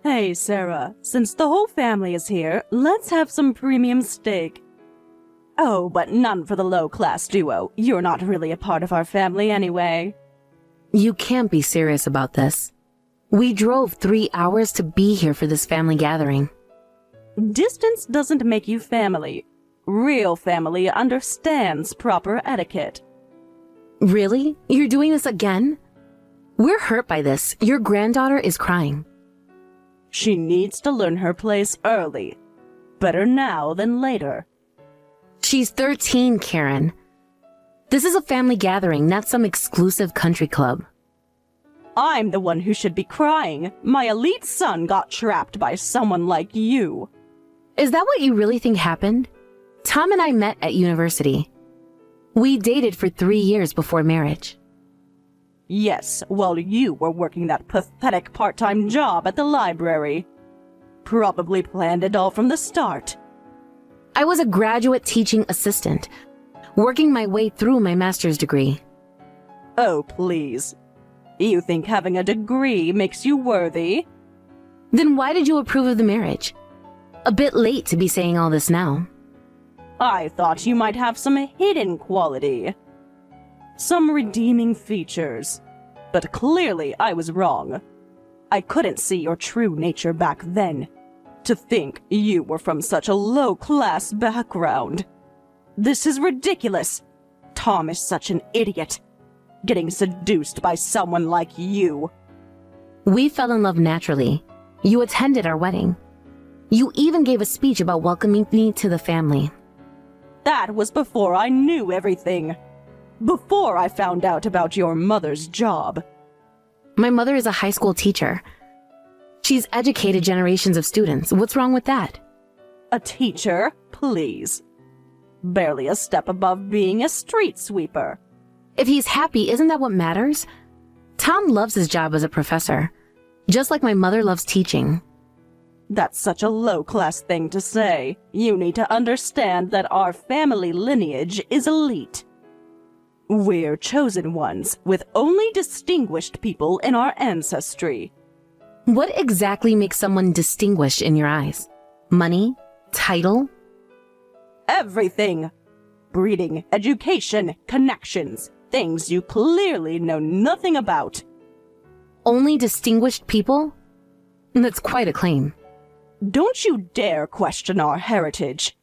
Hey, Sarah, since the whole family is here, let's have some premium steak. Oh, but none for the low-class duo. You're not really a part of our family anyway. You can't be serious about this. We drove 3 hours to be here for this family gathering. Distance doesn't make you family. Real family understands proper etiquette. Really? You're doing this again? We're hurt by this. Your granddaughter is crying. She needs to learn her place early. Better now than later. She's 13, Karen. This is a family gathering, not some exclusive country club. I'm the one who should be crying. My elite son got trapped by someone like you. Is that what you really think happened? Tom and I met at university. We dated for 3 years before marriage. Yes, while you were working that pathetic part-time job at the library. Probably planned it all from the start. I was a graduate teaching assistant, working my way through my master's degree. Oh, please. You think having a degree makes you worthy? Then why did you approve of the marriage? A bit late to be saying all this now. I thought you might have some hidden quality. Some redeeming features. But clearly I was wrong. I couldn't see your true nature back then. To think you were from such a low-class background. This is ridiculous. Tom is such an idiot. Getting seduced by someone like you. We fell in love naturally. You attended our wedding. You even gave a speech about welcoming me to the family. That was before I knew everything. Before I found out about your mother's job. My mother is a high school teacher. She's educated generations of students. What's wrong with that? A teacher, please. Barely a step above being a street sweeper. If he's happy, isn't that what matters? Tom loves his job as a professor, just like my mother loves teaching. That's such a low-class thing to say. You need to understand that our family lineage is elite. We're chosen ones, with only distinguished people in our ancestry. What exactly makes someone distinguished in your eyes? Money? Title? Everything! Breeding, education, connections, things you clearly know nothing about. Only distinguished people? That's quite a claim. Don't you dare question our heritage.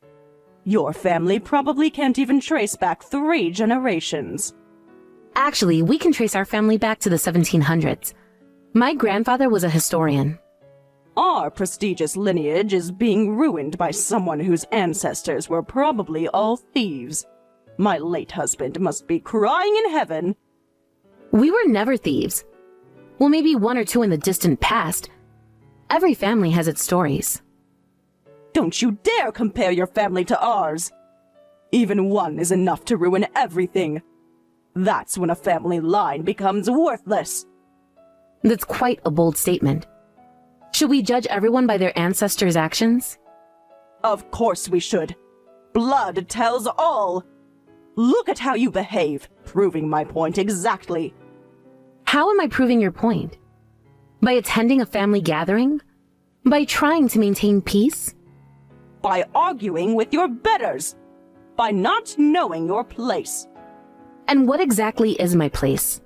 Your family probably can't even trace back 3 generations. Actually, we can trace our family back to the 1700s. My grandfather was a historian. Our prestigious lineage is being ruined by someone whose ancestors were probably all thieves. My late husband must be crying in heaven. We were never thieves. Well, maybe 1 or 2 in the distant past. Every family has its stories. Don't you dare compare your family to ours. Even one is enough to ruin everything. That's when a family line becomes worthless. That's quite a bold statement. Should we judge everyone by their ancestors' actions? Of course we should. Blood tells all. Look at how you behave, proving my point exactly. How am I proving your point? By attending a family gathering? By trying to maintain peace? By arguing with your betters. By not knowing your place. And what exactly is my place?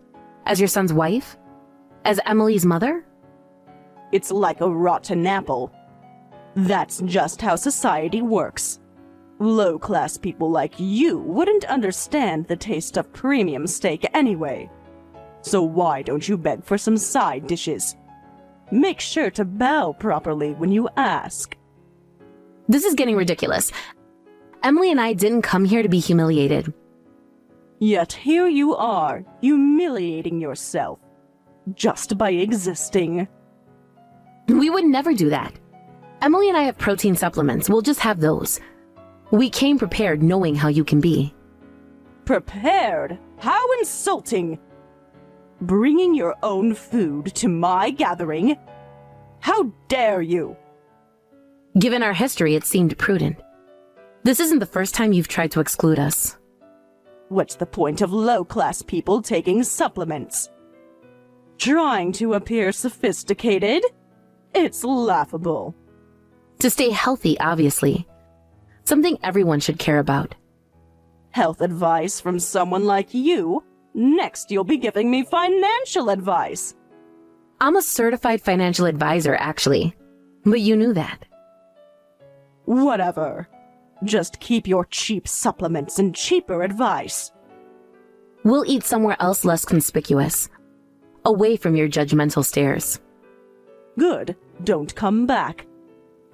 As your son's wife? As Emily's mother? It's like a rotten apple. That's just how society works. Low-class people like you wouldn't understand the taste of premium steak anyway. So why don't you beg for some side dishes? Make sure to bow properly when you ask. This is getting ridiculous. Emily and I didn't come here to be humiliated. Yet here you are, humiliating yourself. Just by existing. We would never do that. Emily and I have protein supplements. We'll just have those. We came prepared knowing how you can be. Prepared? How insulting! Bringing your own food to my gathering? How dare you! Given our history, it seemed prudent. This isn't the first time you've tried to exclude us. What's the point of low-class people taking supplements? Trying to appear sophisticated? It's laughable. To stay healthy, obviously. Something everyone should care about. Health advice from someone like you? Next, you'll be giving me financial advice. I'm a certified financial advisor, actually. But you knew that. Whatever. Just keep your cheap supplements and cheaper advice. We'll eat somewhere else less conspicuous. Away from your judgmental stares. Good. Don't come back.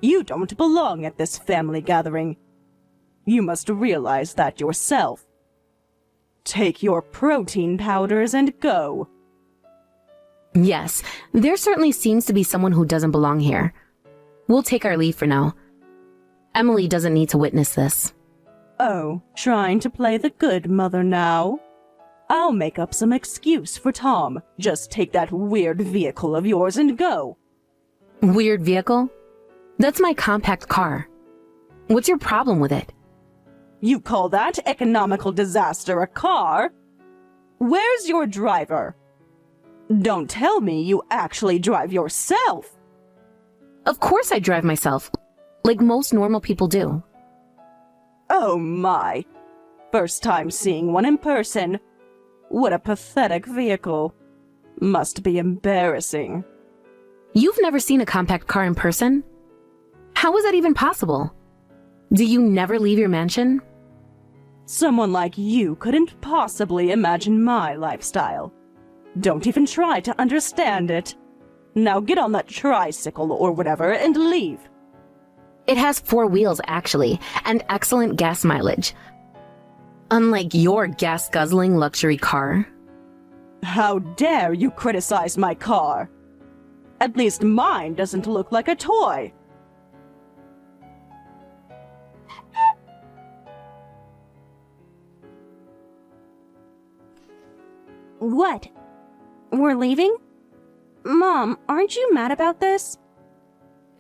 You don't belong at this family gathering. You must realize that yourself. Take your protein powders and go. Yes, there certainly seems to be someone who doesn't belong here. We'll take our leave for now. Emily doesn't need to witness this. Oh, trying to play the good mother now? I'll make up some excuse for Tom. Just take that weird vehicle of yours and go. Weird vehicle? That's my compact car. What's your problem with it? You call that economical disaster a car? Where's your driver? Don't tell me you actually drive yourself. Of course I drive myself, like most normal people do. Oh my. First time seeing one in person. What a pathetic vehicle. Must be embarrassing. You've never seen a compact car in person? How is that even possible? Do you never leave your mansion? Someone like you couldn't possibly imagine my lifestyle. Don't even try to understand it. Now get on that tricycle or whatever and leave. It has 4 wheels, actually, and excellent gas mileage. Unlike your gas-guzzling luxury car. How dare you criticize my car? At least mine doesn't look like a toy. What? We're leaving? Mom, aren't you mad about this?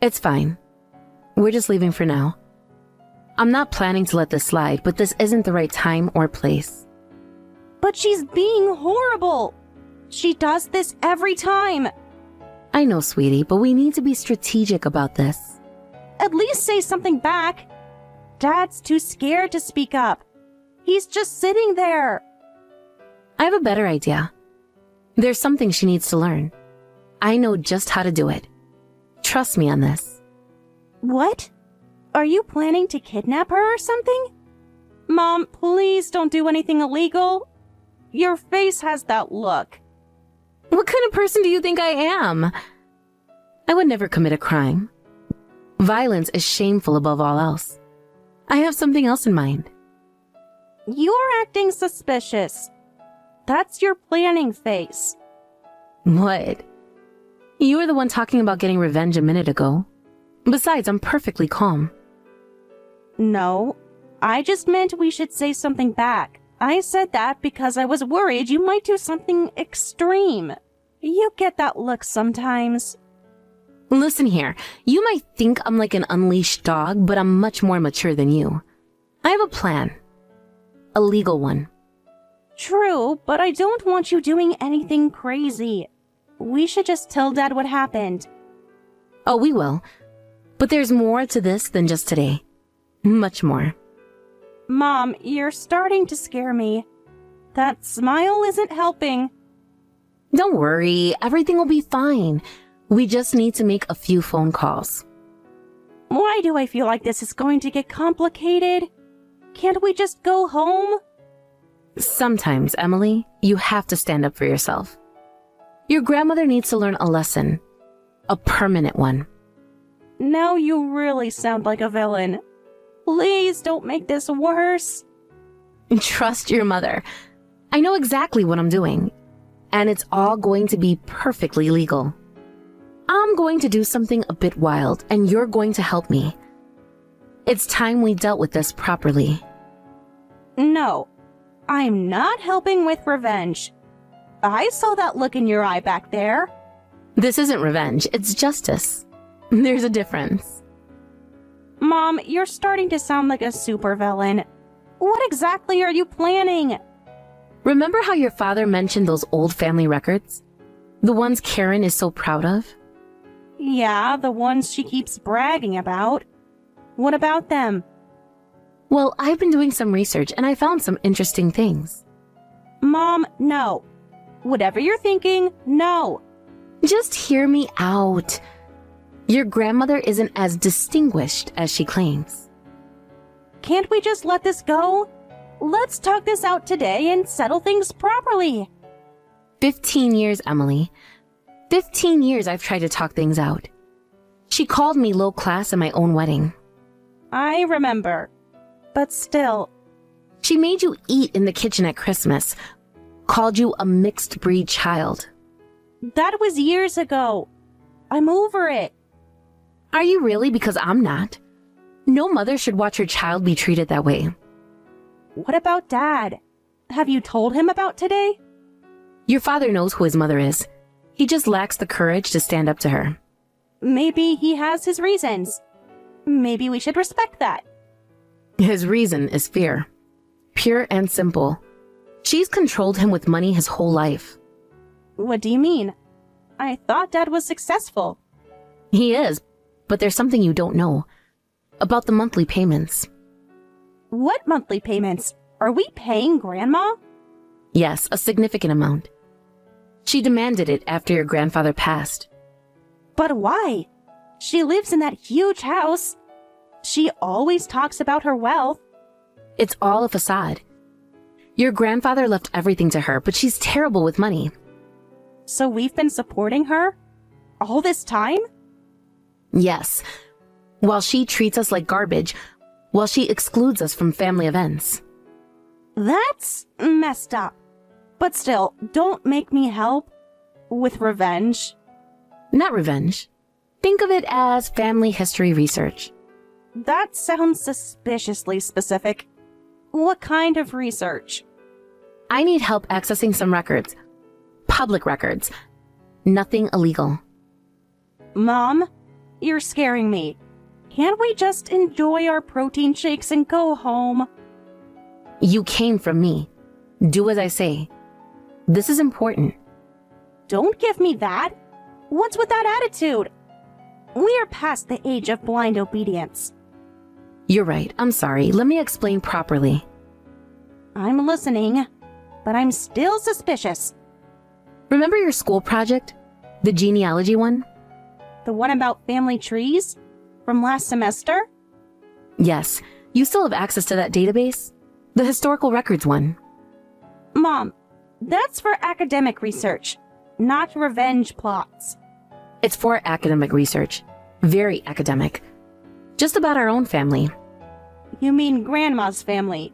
It's fine. We're just leaving for now. I'm not planning to let this slide, but this isn't the right time or place. But she's being horrible. She does this every time. I know, sweetie, but we need to be strategic about this. At least say something back. Dad's too scared to speak up. He's just sitting there. I have a better idea. There's something she needs to learn. I know just how to do it. Trust me on this. What? Are you planning to kidnap her or something? Mom, please don't do anything illegal. Your face has that look. What kind of person do you think I am? I would never commit a crime. Violence is shameful above all else. I have something else in mind. You're acting suspicious. That's your planning face. What? You were the one talking about getting revenge a minute ago. Besides, I'm perfectly calm. No, I just meant we should say something back. I said that because I was worried you might do something extreme. You get that look sometimes. Listen here, you might think I'm like an unleashed dog, but I'm much more mature than you. I have a plan. A legal one. True, but I don't want you doing anything crazy. We should just tell Dad what happened. Oh, we will. But there's more to this than just today. Much more. Mom, you're starting to scare me. That smile isn't helping. Don't worry, everything will be fine. We just need to make a few phone calls. Why do I feel like this is going to get complicated? Can't we just go home? Sometimes, Emily, you have to stand up for yourself. Your grandmother needs to learn a lesson. A permanent one. Now you really sound like a villain. Please don't make this worse. Trust your mother. I know exactly what I'm doing. And it's all going to be perfectly legal. I'm going to do something a bit wild, and you're going to help me. It's time we dealt with this properly. No, I'm not helping with revenge. I saw that look in your eye back there. This isn't revenge, it's justice. There's a difference. Mom, you're starting to sound like a supervillain. What exactly are you planning? Remember how your father mentioned those old family records? The ones Karen is so proud of? Yeah, the ones she keeps bragging about. What about them? Well, I've been doing some research and I found some interesting things. Mom, no. Whatever you're thinking, no. Just hear me out. Your grandmother isn't as distinguished as she claims. Can't we just let this go? Let's talk this out today and settle things properly. 15 years, Emily. 15 years I've tried to talk things out. She called me low class at my own wedding. I remember. But still. She made you eat in the kitchen at Christmas, called you a mixed breed child. That was years ago. I'm over it. Are you really? Because I'm not. No mother should watch her child be treated that way. What about Dad? Have you told him about today? Your father knows who his mother is. He just lacks the courage to stand up to her. Maybe he has his reasons. Maybe we should respect that. His reason is fear. Pure and simple. She's controlled him with money his whole life. What do you mean? I thought Dad was successful. He is, but there's something you don't know. About the monthly payments. What monthly payments? Are we paying Grandma? Yes, a significant amount. She demanded it after your grandfather passed. But why? She lives in that huge house. She always talks about her wealth. It's all a facade. Your grandfather left everything to her, but she's terrible with money. So we've been supporting her? All this time? Yes. While she treats us like garbage, while she excludes us from family events. That's messed up. But still, don't make me help with revenge. Not revenge. Think of it as family history research. That sounds suspiciously specific. What kind of research? I need help accessing some records. Public records. Nothing illegal. Mom, you're scaring me. Can't we just enjoy our protein shakes and go home? You came from me. Do as I say. This is important. Don't give me that. What's with that attitude? We are past the age of blind obedience. You're right. I'm sorry. Let me explain properly. I'm listening, but I'm still suspicious. Remember your school project? The genealogy one? The one about family trees? From last semester? Yes. You still have access to that database? The historical records one. Mom, that's for academic research, not revenge plots. It's for academic research. Very academic. Just about our own family. You mean Grandma's family.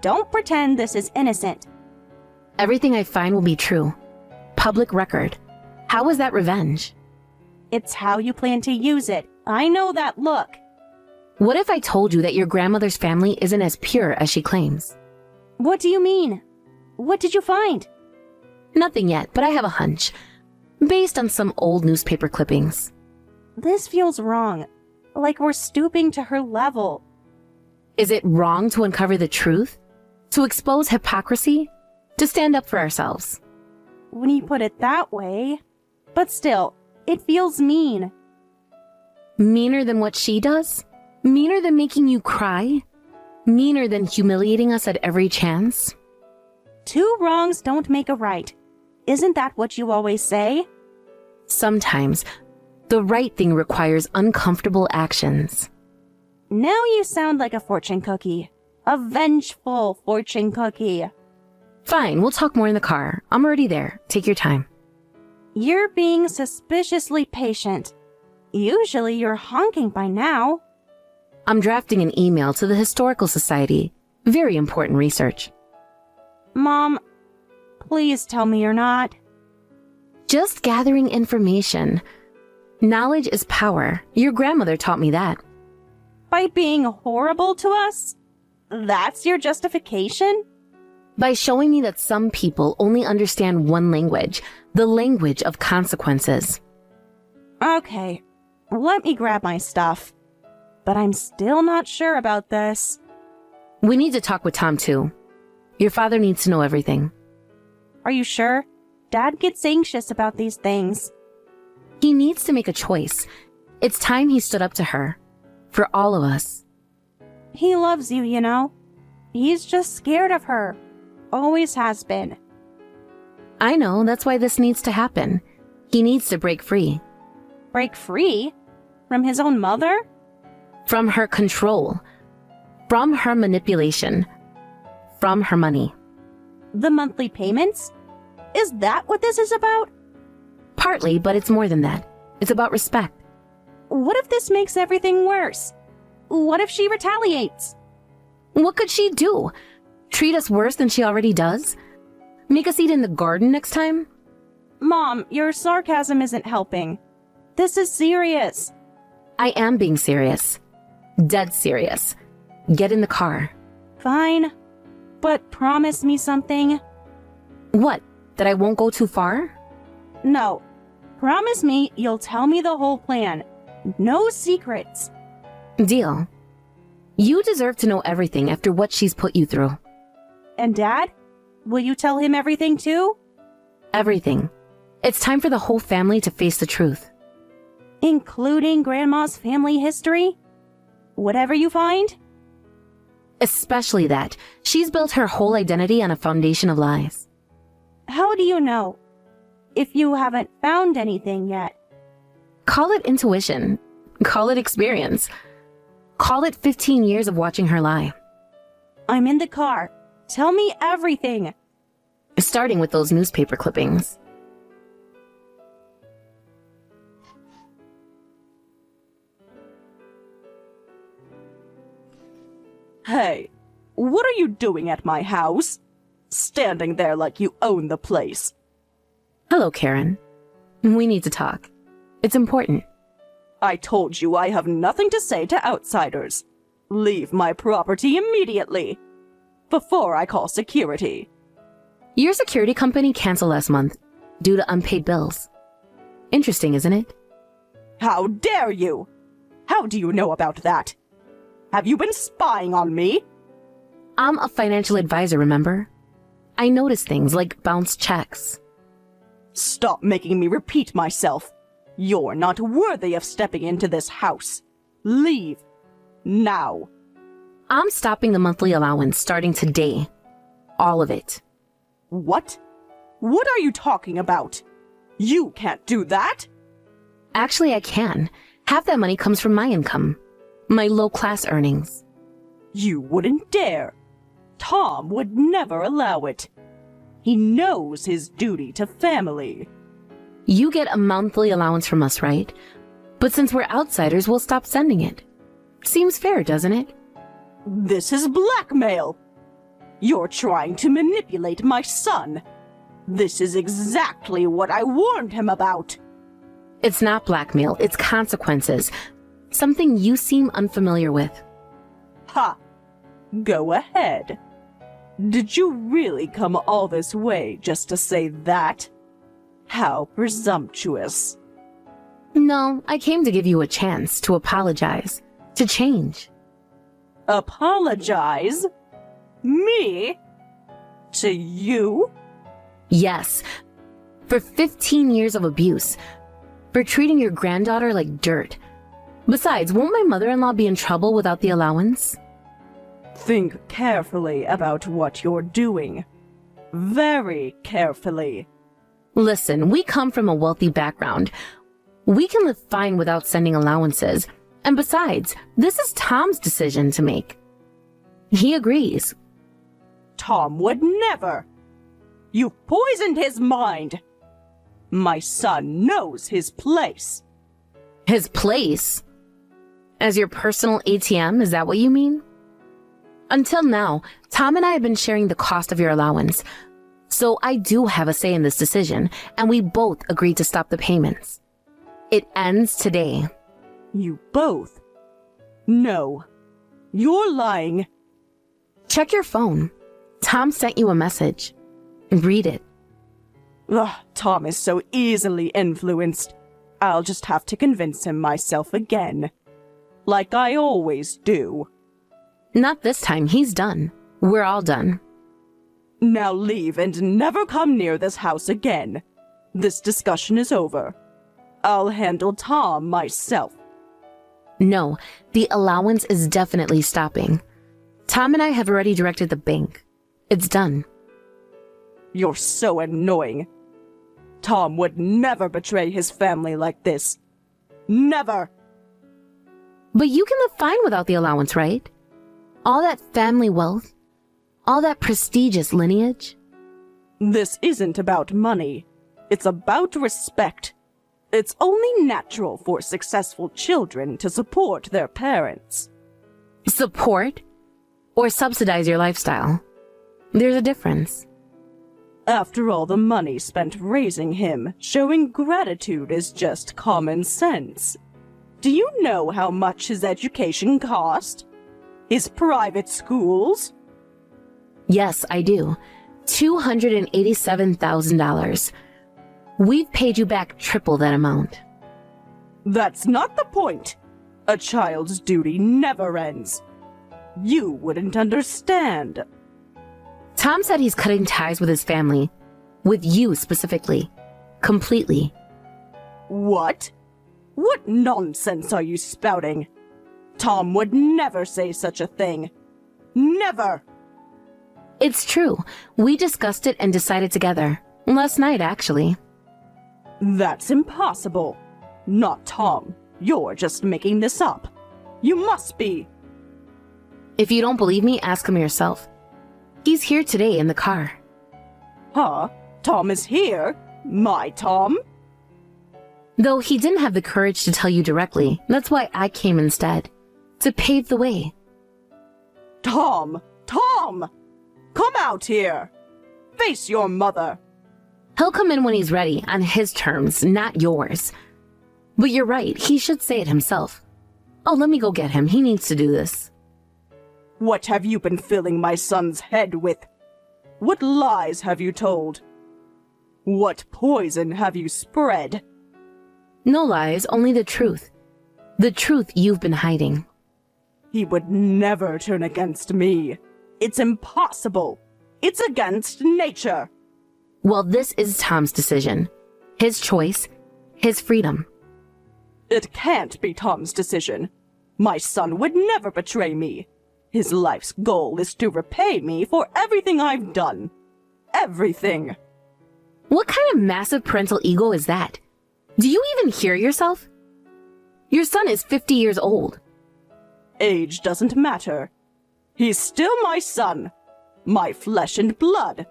Don't pretend this is innocent. Everything I find will be true. Public record. How is that revenge? It's how you plan to use it. I know that look. What if I told you that your grandmother's family isn't as pure as she claims? What do you mean? What did you find? Nothing yet, but I have a hunch. Based on some old newspaper clippings. This feels wrong. Like we're stooping to her level. Is it wrong to uncover the truth? To expose hypocrisy? To stand up for ourselves? When you put it that way. But still, it feels mean. Meaner than what she does? Meaner than making you cry? Meaner than humiliating us at every chance? Two wrongs don't make a right. Isn't that what you always say? Sometimes, the right thing requires uncomfortable actions. Now you sound like a fortune cookie. A vengeful fortune cookie. Fine, we'll talk more in the car. I'm already there. Take your time. You're being suspiciously patient. Usually you're honking by now. I'm drafting an email to the Historical Society. Very important research. Mom, please tell me you're not. Just gathering information. Knowledge is power. Your grandmother taught me that. By being horrible to us? That's your justification? By showing me that some people only understand one language, the language of consequences. Okay, let me grab my stuff. But I'm still not sure about this. We need to talk with Tom too. Your father needs to know everything. Are you sure? Dad gets anxious about these things. He needs to make a choice. It's time he stood up to her. For all of us. He loves you, you know. He's just scared of her. Always has been. I know, that's why this needs to happen. He needs to break free. Break free? From his own mother? From her control. From her manipulation. From her money. The monthly payments? Is that what this is about? Partly, but it's more than that. It's about respect. What if this makes everything worse? What if she retaliates? What could she do? Treat us worse than she already does? Make us eat in the garden next time? Mom, your sarcasm isn't helping. This is serious. I am being serious. Dead serious. Get in the car. Fine. But promise me something. What? That I won't go too far? No. Promise me you'll tell me the whole plan. No secrets. Deal. You deserve to know everything after what she's put you through. And Dad? Will you tell him everything too? Everything. It's time for the whole family to face the truth. Including Grandma's family history? Whatever you find? Especially that. She's built her whole identity on a foundation of lies. How do you know? If you haven't found anything yet. Call it intuition. Call it experience. Call it 15 years of watching her lie. I'm in the car. Tell me everything. Starting with those newspaper clippings. Hey, what are you doing at my house? Standing there like you own the place. Hello, Karen. We need to talk. It's important. I told you I have nothing to say to outsiders. Leave my property immediately. Before I call security. Your security company canceled last month due to unpaid bills. Interesting, isn't it? How dare you? How do you know about that? Have you been spying on me? I'm a financial advisor, remember? I notice things like bounced checks. Stop making me repeat myself. You're not worthy of stepping into this house. Leave. Now. I'm stopping the monthly allowance starting today. All of it. What? What are you talking about? You can't do that. Actually, I can. Half that money comes from my income. My low-class earnings. You wouldn't dare. Tom would never allow it. He knows his duty to family. You get a monthly allowance from us, right? But since we're outsiders, we'll stop sending it. Seems fair, doesn't it? This is blackmail. You're trying to manipulate my son. This is exactly what I warned him about. It's not blackmail, it's consequences. Something you seem unfamiliar with. Ha! Go ahead. Did you really come all this way just to say that? How presumptuous. No, I came to give you a chance to apologize, to change. Apologize? Me? To you? Yes, for 15 years of abuse, for treating your granddaughter like dirt. Besides, won't my mother-in-law be in trouble without the allowance? Think carefully about what you're doing. Very carefully. Listen, we come from a wealthy background. We can live fine without sending allowances. And besides, this is Tom's decision to make. He agrees. Tom would never. You've poisoned his mind. My son knows his place. His place? As your personal ATM, is that what you mean? Until now, Tom and I have been sharing the cost of your allowance. So I do have a say in this decision, and we both agreed to stop the payments. It ends today. You both? No. You're lying. Check your phone. Tom sent you a message. Read it. Ugh, Tom is so easily influenced. I'll just have to convince him myself again. Like I always do. Not this time, he's done. We're all done. Now leave and never come near this house again. This discussion is over. I'll handle Tom myself. No, the allowance is definitely stopping. Tom and I have already directed the bank. It's done. You're so annoying. Tom would never betray his family like this. Never! But you can live fine without the allowance, right? All that family wealth, all that prestigious lineage. This isn't about money. It's about respect. It's only natural for successful children to support their parents. Support or subsidize your lifestyle. There's a difference. After all the money spent raising him, showing gratitude is just common sense. Do you know how much his education cost? His private schools? Yes, I do. $287,000. We've paid you back triple that amount. That's not the point. A child's duty never ends. You wouldn't understand. Tom said he's cutting ties with his family. With you specifically. Completely. What? What nonsense are you spouting? Tom would never say such a thing. Never! It's true. We discussed it and decided together. Last night, actually. That's impossible. Not Tom. You're just making this up. You must be. If you don't believe me, ask him yourself. He's here today in the car. Huh? Tom is here? My Tom? Though he didn't have the courage to tell you directly, that's why I came instead. To pave the way. Tom! Tom! Come out here! Face your mother! He'll come in when he's ready, on his terms, not yours. But you're right, he should say it himself. Oh, let me go get him. He needs to do this. What have you been filling my son's head with? What lies have you told? What poison have you spread? No lies, only the truth. The truth you've been hiding. He would never turn against me. It's impossible. It's against nature. Well, this is Tom's decision. His choice. His freedom. It can't be Tom's decision. My son would never betray me. His life's goal is to repay me for everything I've done. Everything. What kind of massive parental ego is that? Do you even hear yourself? Your son is 50 years old. Age doesn't matter. He's still my son. My flesh and blood.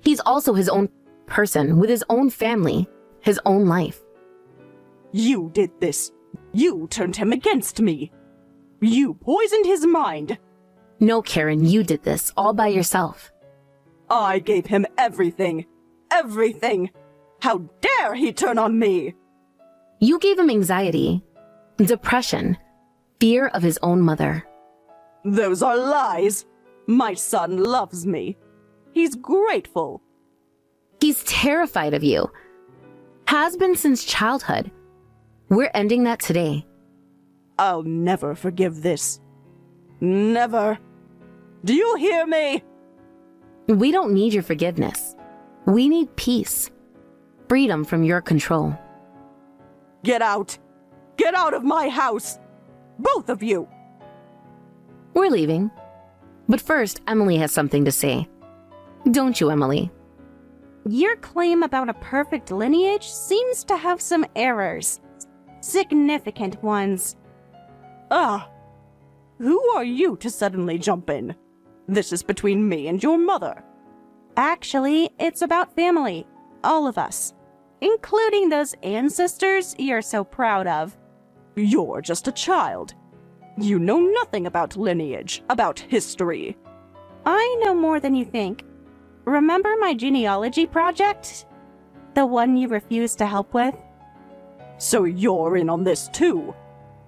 He's also his own person, with his own family, his own life. You did this. You turned him against me. You poisoned his mind. No, Karen, you did this all by yourself. I gave him everything. Everything. How dare he turn on me? You gave him anxiety, depression, fear of his own mother. Those are lies. My son loves me. He's grateful. He's terrified of you. Has been since childhood. We're ending that today. I'll never forgive this. Never. Do you hear me? We don't need your forgiveness. We need peace. Freedom from your control. Get out. Get out of my house. Both of you. We're leaving. But first, Emily has something to say. Don't you, Emily? Your claim about a perfect lineage seems to have some errors. Significant ones. Ah. Who are you to suddenly jump in? This is between me and your mother. Actually, it's about family. All of us. Including those ancestors you're so proud of. You're just a child. You know nothing about lineage, about history. I know more than you think. Remember my genealogy project? The one you refused to help with? So you're in on this too.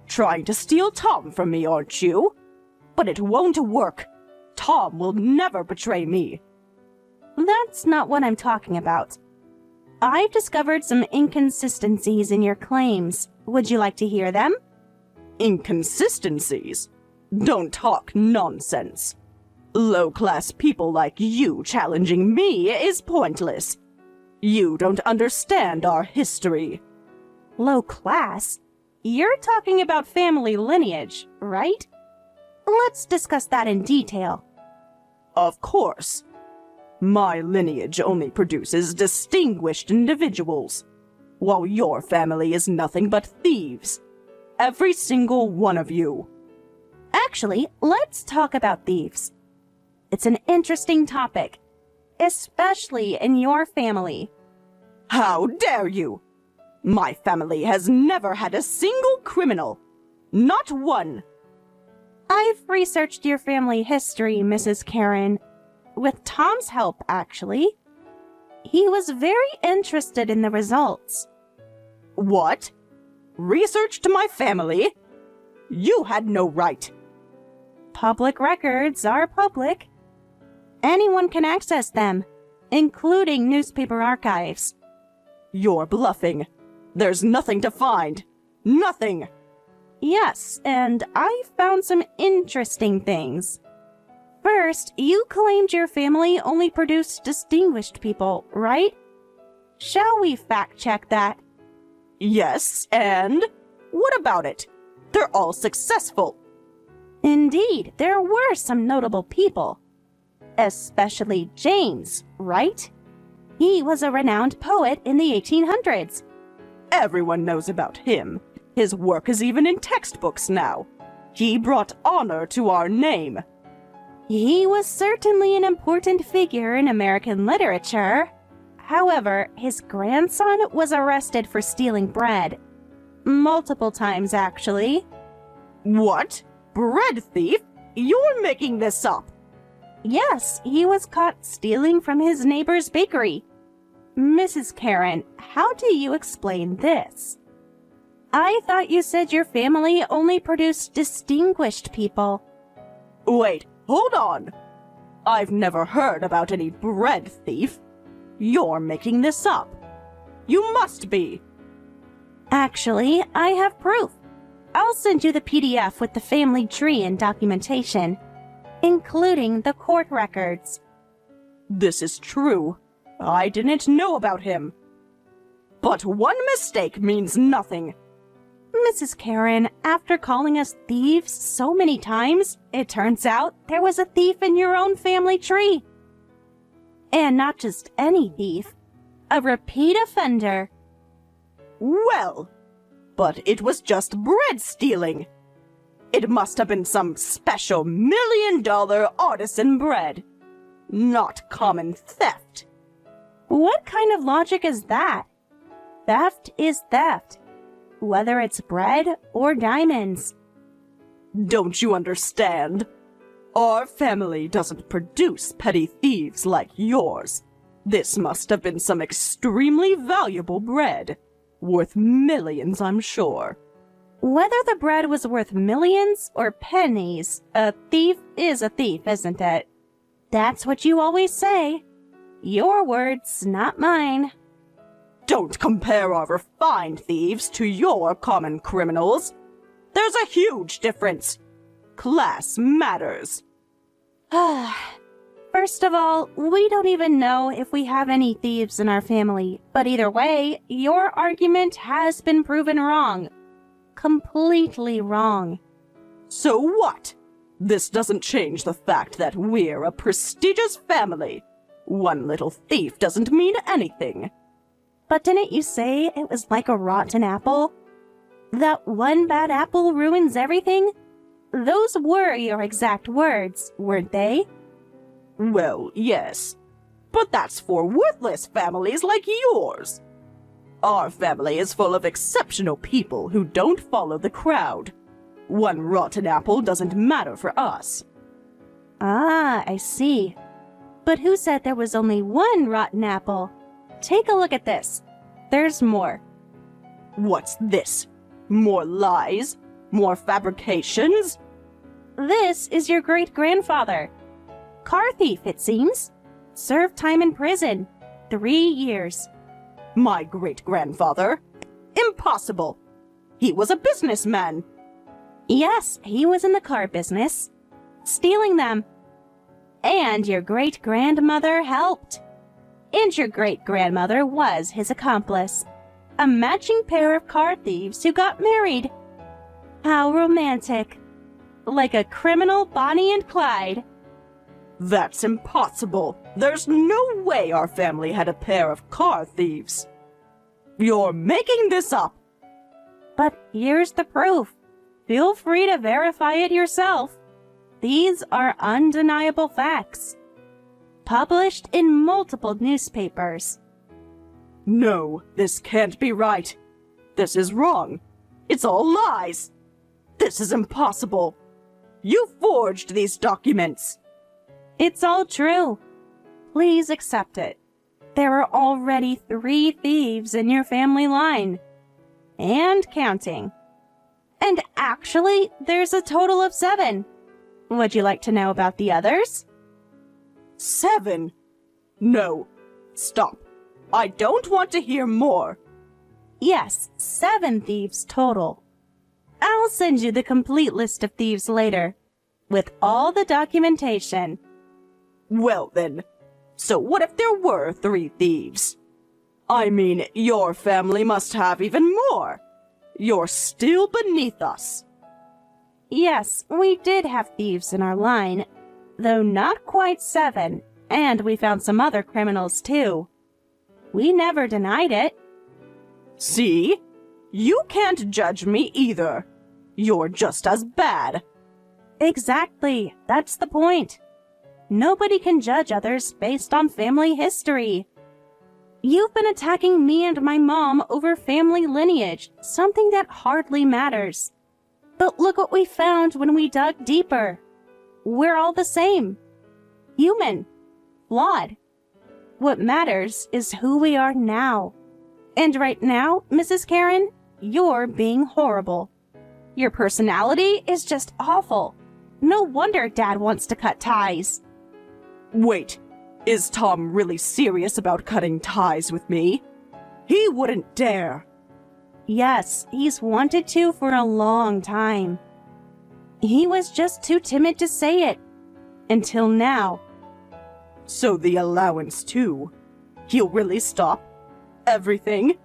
Trying to steal Tom from me, aren't you? But it won't work. Tom will never betray me. That's not what I'm talking about. I've discovered some inconsistencies in your claims. Would you like to hear them? Inconsistencies? Don't talk nonsense. Low-class people like you challenging me is pointless. You don't understand our history. Low class? You're talking about family lineage, right? Let's discuss that in detail. Of course. My lineage only produces distinguished individuals, while your family is nothing but thieves. Every single one of you. Actually, let's talk about thieves. It's an interesting topic, especially in your family. How dare you! My family has never had a single criminal. Not one. I've researched your family history, Mrs. Karen. With Tom's help, actually. He was very interested in the results. What? Researched my family? You had no right. Public records are public. Anyone can access them, including newspaper archives. You're bluffing. There's nothing to find. Nothing. Yes, and I found some interesting things. First, you claimed your family only produced distinguished people, right? Shall we fact-check that? Yes, and? What about it? They're all successful. Indeed, there were some notable people. Especially James, right? He was a renowned poet in the 1800s. Everyone knows about him. His work is even in textbooks now. He brought honor to our name. He was certainly an important figure in American literature. However, his grandson was arrested for stealing bread. Multiple times, actually. What? Bread thief? You're making this up. Yes, he was caught stealing from his neighbor's bakery. Mrs. Karen, how do you explain this? I thought you said your family only produced distinguished people. Wait, hold on. I've never heard about any bread thief. You're making this up. You must be. Actually, I have proof. I'll send you the PDF with the family tree and documentation, including the court records. This is true. I didn't know about him. But one mistake means nothing. Mrs. Karen, after calling us thieves so many times, it turns out there was a thief in your own family tree. And not just any thief, a repeat offender. Well, but it was just bread stealing. It must have been some special $1 million artisan bread, not common theft. What kind of logic is that? Theft is theft, whether it's bread or diamonds. Don't you understand? Our family doesn't produce petty thieves like yours. This must have been some extremely valuable bread, worth millions, I'm sure. Whether the bread was worth millions or pennies, a thief is a thief, isn't it? That's what you always say. Your words, not mine. Don't compare our refined thieves to your common criminals. There's a huge difference. Class matters. First of all, we don't even know if we have any thieves in our family, but either way, your argument has been proven wrong. Completely wrong. So what? This doesn't change the fact that we're a prestigious family. One little thief doesn't mean anything. But didn't you say it was like a rotten apple? That one bad apple ruins everything? Those were your exact words, weren't they? Well, yes. But that's for worthless families like yours. Our family is full of exceptional people who don't follow the crowd. One rotten apple doesn't matter for us. Ah, I see. But who said there was only one rotten apple? Take a look at this. There's more. What's this? More lies? More fabrications? This is your great-grandfather. Car thief, it seems. Served time in prison. 3 years. My great-grandfather? Impossible! He was a businessman. Yes, he was in the car business. Stealing them. And your great-grandmother helped. And your great-grandmother was his accomplice. A matching pair of car thieves who got married. How romantic. Like a criminal Bonnie and Clyde. That's impossible. There's no way our family had a pair of car thieves. You're making this up. But here's the proof. Feel free to verify it yourself. These are undeniable facts. Published in multiple newspapers. No, this can't be right. This is wrong. It's all lies. This is impossible. You forged these documents. It's all true. Please accept it. There are already 3 thieves in your family line. And counting. And actually, there's a total of 7. Would you like to know about the others? 7? No. Stop. I don't want to hear more. Yes, 7 thieves total. I'll send you the complete list of thieves later, with all the documentation. Well then, so what if there were 3 thieves? I mean, your family must have even more. You're still beneath us. Yes, we did have thieves in our line, though not quite 7, and we found some other criminals too. We never denied it. See? You can't judge me either. You're just as bad. Exactly, that's the point. Nobody can judge others based on family history. You've been attacking me and my mom over family lineage, something that hardly matters. But look what we found when we dug deeper. We're all the same. Human. Flawed. What matters is who we are now. And right now, Mrs. Karen, you're being horrible. Your personality is just awful. No wonder Dad wants to cut ties. Wait, is Tom really serious about cutting ties with me? He wouldn't dare. Yes, he's wanted to for a long time. He was just too timid to say it. Until now. So the allowance too. He'll really stop everything?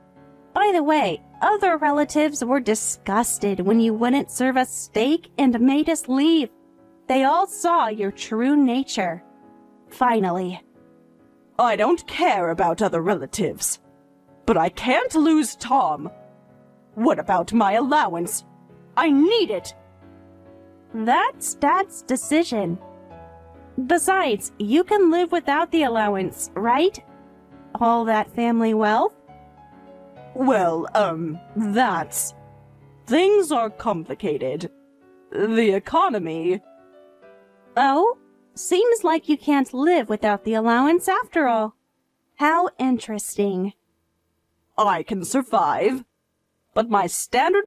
By the way, other relatives were disgusted when you wouldn't serve us steak and made us leave. They all saw your true nature. Finally. I don't care about other relatives. But I can't lose Tom. What about my allowance? I need it. That's Dad's decision. Besides, you can live without the allowance, right? All that family wealth? Well, that's... Things are complicated. The economy... Oh? Seems like you can't live without the allowance after all. How interesting. I can survive, but my standard